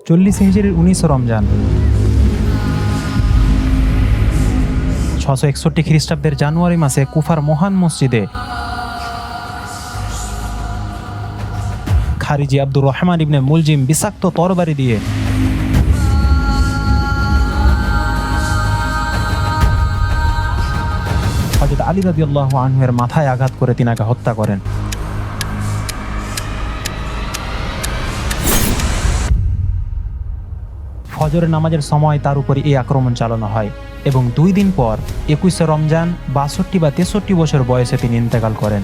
40 হিজরির 19 রমজান, 661 খ্রিস্টাব্দের জানুয়ারি মাসে কুফার মহান মসজিদে খারিজি আব্দুর রহমান ইবনে মুলজিম বিষাক্ত তরবারি দিয়ে হযরত আলী রাদিয়াল্লাহু আনহু এর মাথায় আঘাত করে তিনাকে হত্যা করেন। ফজরের নামাজের সময় তার উপর এই আক্রমণ চালানো হয় এবং 2 দিন পর 21 রমজান 62 বা 63 বছর বয়সে তিনি ইন্তেকাল করেন।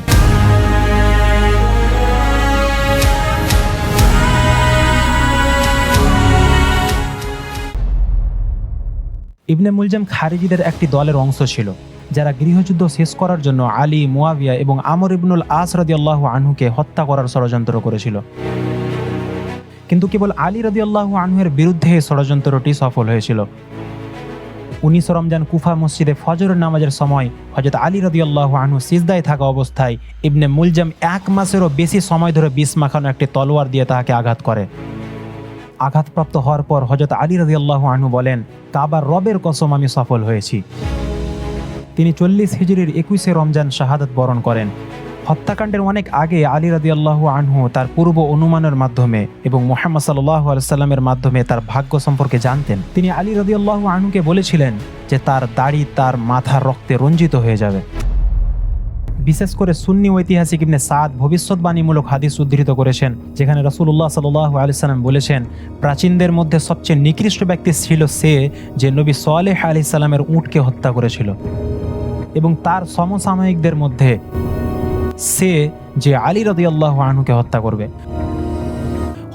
ইবনে মুলজাম খারিজিদের একটি দলের অংশ ছিল যারা গৃহযুদ্ধ শেষ করার জন্য আলী, মুয়াবিয়া এবং আমর ইবনুল আস রাদিয়াল্লাহু আনহুকে হত্যা করার ষড়যন্ত্র করেছিল। কিন্তু কেবল আলী রাদিয়াল্লাহু আনহুর বিরুদ্ধে ষড়যন্ত্রটি সফল হয়েছিল। 19 রমজান কুফা মসজিদে ফজরের নামাজের সময় হযরত আলী রাদিয়াল্লাহু আনহু সিজদায় থাকা অবস্থায় ইবনে মুলজাম 1 মাসেরও বেশি সময় ধরে বিষ মাখানো একটি তলোয়ার দিয়ে তাকে আঘাত করে। আঘাতপ্রাপ্ত হওয়ার পর হযরত আলী রাদিয়াল্লাহু আনহু বলেন, কাবার রবের কসম আমি সফল হয়েছি। তিনি 40 হিজরির 21 রমজান শাহাদাত বরণ করেন। হত্যাকাণ্ডের অনেক আগে আলী রাদিয়াল্লাহু আনহু তার পূর্ব অনুমানের মাধ্যমে এবং মুহাম্মদ সাল্লাল্লাহু আলাইহি সাল্লামের মাধ্যমে তার ভাগ্য সম্পর্কে জানতেন। তিনি আলী রাদিয়াল্লাহু আনহুকে বলেছিলেন যে তার দাড়ি তার মাথার রক্তে রঞ্জিত হয়ে যাবে। বিশেষ করে সুন্নি ঐতিহাসিক ইবনে সাদ ভবিষ্যৎবাণীমূলক হাদিস উদ্ধৃত করেছেন, যেখানে রাসূলুল্লাহ সাল্লাল্লাহু আলাইহি সাল্লাম বলেছেন, প্রাচীনদের মধ্যে সবচেয়ে নিকৃষ্ট ব্যক্তি ছিল সে যে নবী সালেহ আলাইহিস সালামের উটকে হত্যা করেছিল, এবং তার সমসাময়িকদের মধ্যে সে যে আলী রাদিয়াল্লাহু আনহুকে হত্যা করবে।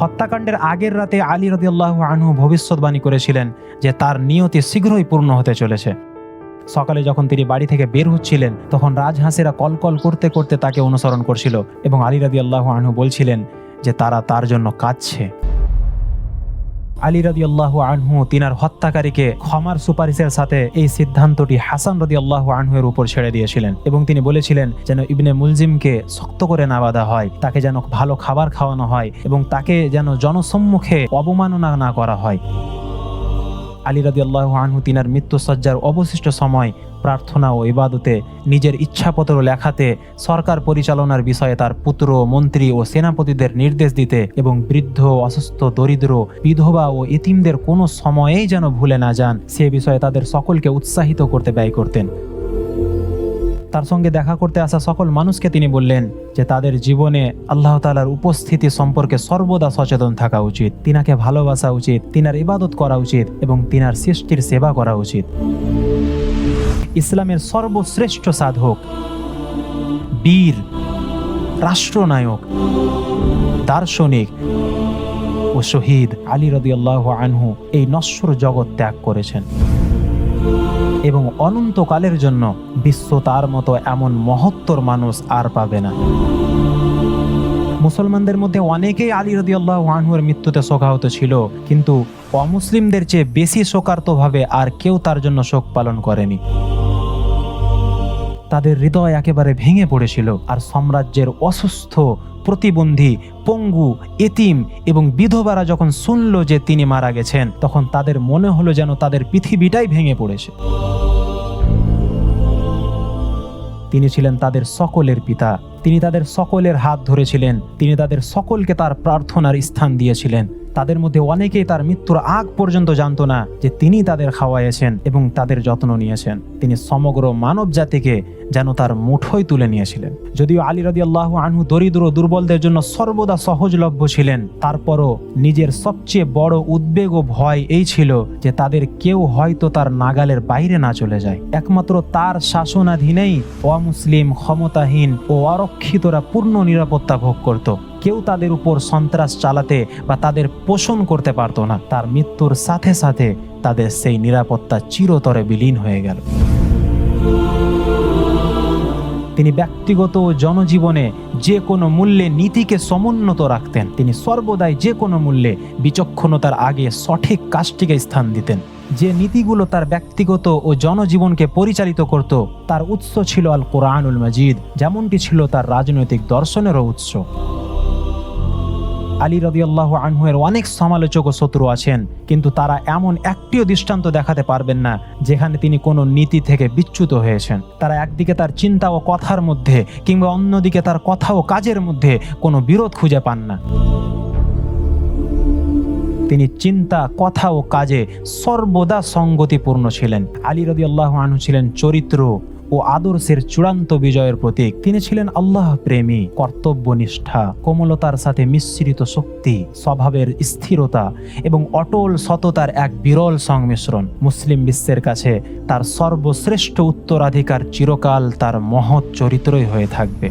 হত্যাকাণ্ডের আগের রাতে আলী রাদিয়াল্লাহু আনহু ভবিষ্যৎবাণী করেছিলেন যে তার নিয়তি শীঘ্রই পূর্ণ হতে চলেছে। সকালে যখন তিনি বাড়ি থেকে বের হচ্ছিলেন তখন রাজহাঁসেরা কলকল করতে করতে তাকে অনুসরণ করছিল এবং আলী রাদিয়াল্লাহু আনহু বলছিলেন যে তারা তার জন্য কাঁদছে। আলী রাদিয়াল্লাহু আনহু তিনার হত্যাকারীকে ক্ষমার সুপারিশের সাথে এই সিদ্ধান্তটি হাসান রাদিয়াল্লাহু আনহু এর উপর ছেড়ে দিয়েছিলেন এবং তিনি বলেছিলেন যেন ইবনে মুলজিমকে শক্ত করে না বাঁধা হয়, তাকে যেন ভালো খাবার খাওয়ানো হয় এবং তাকে যেন জনসম্মুখে অবমাননা না করা হয়। আলী রাদিয়াল্লাহু আনহু তিনার মৃত্যুসজ্জার অবশিষ্ট সময় প্রার্থনা ও ইবাদতে, নিজের ইচ্ছাপত্র লেখাতে, সরকার পরিচালনার বিষয়ে তার পুত্র, মন্ত্রী ও সেনাপতিদের নির্দেশ দিতে এবং বৃদ্ধ, অসুস্থ, দরিদ্র, বিধবা ও এতিমদের কোনো সময়েই যেন ভুলে না যান সে বিষয়ে তাদের সকলকে উৎসাহিত করতে ব্যয় করতেন। তার সঙ্গে দেখা করতে আসা সকল মানুষকে তিনি বললেন যে তাদের জীবনে আল্লাহ তাআলার উপস্থিতি সম্পর্কে সর্বদা সচেতন থাকা উচিত, তিনাকে ভালোবাসা উচিত, তিনার ইবাদত করা উচিত এবং তিনার সৃষ্টির সেবা করা উচিত। ইসলামের সর্বশ্রেষ্ঠ সাধক, বীর, রাষ্ট্রনায়ক, দার্শনিক ও শহীদ আলী রাদিয়াল্লাহু আনহু এই নশ্বর জগৎ ত্যাগ করেছেন এবং অনন্তকালের জন্য বিশ্ব তার মতো এমন মহত্তর মানুষ আর পাবে না। মুসলমানদের মধ্যে অনেকেই আলী রাদিয়াল্লাহু আনহুর মৃত্যুতে শোকাহত ছিল, কিন্তু অমুসলিমদের চেয়ে বেশি শোকার্তভাবে আর কেউ তার জন্য শোক পালন করেনি। তাদের হৃদয় একেবারে ভেঙে পড়েছিল, আর সাম্রাজ্যের অসুস্থ, প্রতিবন্ধী, পঙ্গু, এতিম এবং বিধবারা যখন শুনল যে তিনি মারা গেছেন তখন তাদের মনে হলো যেন তাদের পৃথিবীটাই ভেঙে পড়েছে। তিনি ছিলেন তাদের সকলের পিতা, তিনি তাদের সকলের হাত ধরেছিলেন, তিনি তাদের সকলকে তার প্রার্থনার স্থান দিয়েছিলেন। তাদের মধ্যে অনেকেই তার মৃত্যুর আগ পর্যন্ত জানতো না যে তিনি তাদের খাওয়াইয়েছেন এবং তাদের যত্ন নিয়েছেন। তিনি সমগ্র মানব জাতিকে যেন তার মুঠোয় তুলে নিয়েছিলেন। যদিও আলী রাদিয়াল্লাহু আনহু দরিদ্র দুর্বলদের জন্য সর্বদা সহজলভ্য ছিলেন, তারপরও নিজের সবচেয়ে বড় উদ্বেগ ও ভয় এই ছিল যে তাদের কেউ হয়তো তার নাগালের বাইরে না চলে যায়। একমাত্র তার শাসনাধীনেই অমুসলিম, ক্ষমতাহীন ও অরক্ষিতরা পূর্ণ নিরাপত্তা ভোগ করত। কেউ তাদের উপর সন্ত্রাস চালাতে বা তাদের পোষণ করতে পারত না। তার মৃত্যুর সাথে সাথে তাদের সেই নিরাপত্তা চিরতরে বিলীন হয়ে গেল। তিনি ব্যক্তিগত ও জনজীবনে যে কোনো মূল্যে নীতিকে সমুন্নত রাখতেন। তিনি সর্বদাই যে কোনো মূল্যে বিচক্ষণতার আগে সঠিক কাজটিকে স্থান দিতেন। যে নীতিগুলো তার ব্যক্তিগত ও জনজীবনকে পরিচালিত করত তার উৎস ছিল আল কোরআনুল মাজিদ, যেমনটি ছিল তার রাজনৈতিক দর্শনেরও উৎস। আলী রাদিয়াল্লাহু আনহু এর অনেক সমালোচক ও শত্রু আছেন, কিন্তু তারা এমন একটিও দৃষ্টান্ত দেখাতে পারবেন না যেখানে তিনি কোনো নীতি থেকে বিচ্যুত হয়েছেন। তারা একদিকে তার চিন্তা ও কথার মধ্যে কিংবা অন্যদিকে তার কথা ও কাজের মধ্যে কোনো বিরোধ খুঁজে পান না। তিনি চিন্তা, কথা ও কাজে সর্বদা সঙ্গতিপূর্ণ ছিলেন। আলী রাদিয়াল্লাহু আনহু ছিলেন চরিত্র ও আদর্শের চূড়ান্ত বিজয়ের প্রতীক। তিনি ছিলেন আল্লাহ প্রেমী, কর্তব্যনিষ্ঠা, কোমলতার সাথে মিশ্রিত শক্তি, স্বভাবের স্থিরতা এবং অটল সততার এক বিরল সংমিশ্রণ। মুসলিম বিশ্বের কাছে তার সর্বশ্রেষ্ঠ উত্তরাধিকার চিরকাল তার মহৎ চরিত্রই হয়ে থাকবে।